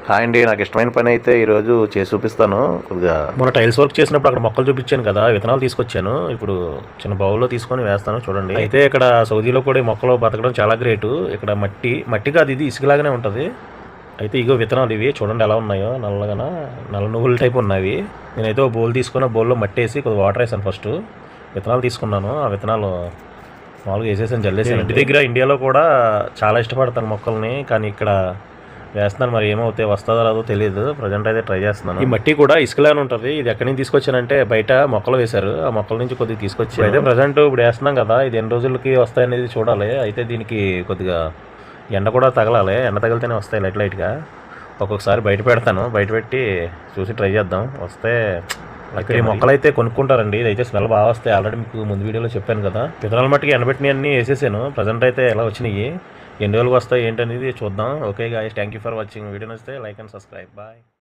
Hi అండి, నాకు ఇష్టమైన పని అయితే ఈరోజు చేసి చూపిస్తాను. కొద్దిగా మొన్న టైల్స్ వర్క్ చేసినప్పుడు అక్కడ మొక్కలు చూపించాను కదా, విత్తనాలు తీసుకొచ్చాను. ఇప్పుడు చిన్న బౌల్లో తీసుకొని వేస్తాను చూడండి. అయితే ఇక్కడ సౌదీలో కూడా ఈ మొక్కలు బతకడం చాలా గ్రేటు. ఇక్కడ మట్టి కాదు, ఇది ఇసుకలాగానే ఉంటుంది. అయితే ఇగో విత్తనాలు ఇవి చూడండి ఎలా ఉన్నాయో, నల్ల నువ్వుల టైప్ ఉన్నవి. నేనైతే ఒక బౌల్ తీసుకుని బౌల్లో మట్టి వేసి కొద్దిగా వాటర్ వేసాను. ఫస్ట్ విత్తనాలు తీసుకున్నాను. ఆ విత్తనాలు మామూలుగా వేసేసాను, జల్లేసాను. ఇంటి దగ్గర ఇండియాలో కూడా చాలా ఇష్టపడతాను మొక్కల్ని, కానీ ఇక్కడ వేస్తున్నాను. మరి ఏమవుతాయి, వస్తుందో రాదో తెలియదు. ప్రజెంట్ అయితే ట్రై చేస్తున్నాను. ఈ మట్టి కూడా ఇసుకలానే ఉంటుంది. ఇది ఎక్కడి నుంచి తీసుకొచ్చానంటే బయట మొక్కలు వేశారు, ఆ మొక్కల నుంచి కొద్దిగా తీసుకొచ్చి అయితే ప్రజెంట్ ఇప్పుడు వేస్తున్నాం కదా, ఇది ఎన్ని రోజులకి వస్తాయనేది చూడాలి. అయితే దీనికి కొద్దిగా ఎండ కూడా తగలాలి. ఎండ తగిలితేనే వస్తాయి లైట్గా. ఒక్కొక్కసారి బయట పెడతాను, బయట పెట్టి చూసి ట్రై చేద్దాం. వస్తే ఇక్కడ ఈ మొక్కలు అయితే కొనుక్కుంటారండి. ఇదైతే స్మెల్ బాగా వస్తాయి. ఆల్రెడీ మీకు ముందు వీడియోలో చెప్పాను కదా. విత్తనాల మట్టికి ఎండబెట్టినవి అన్నీ వేసేసాను. ప్రజెంట్ అయితే ఎలా వచ్చినాయి, ఎన్ని రోజులకు వస్తాయి ఏంటనేది చూద్దాం. Okay guys, thank you for watching. Video నచ్చితే లైక్ అండ్ సబ్స్క్రైబ్. బాయ్.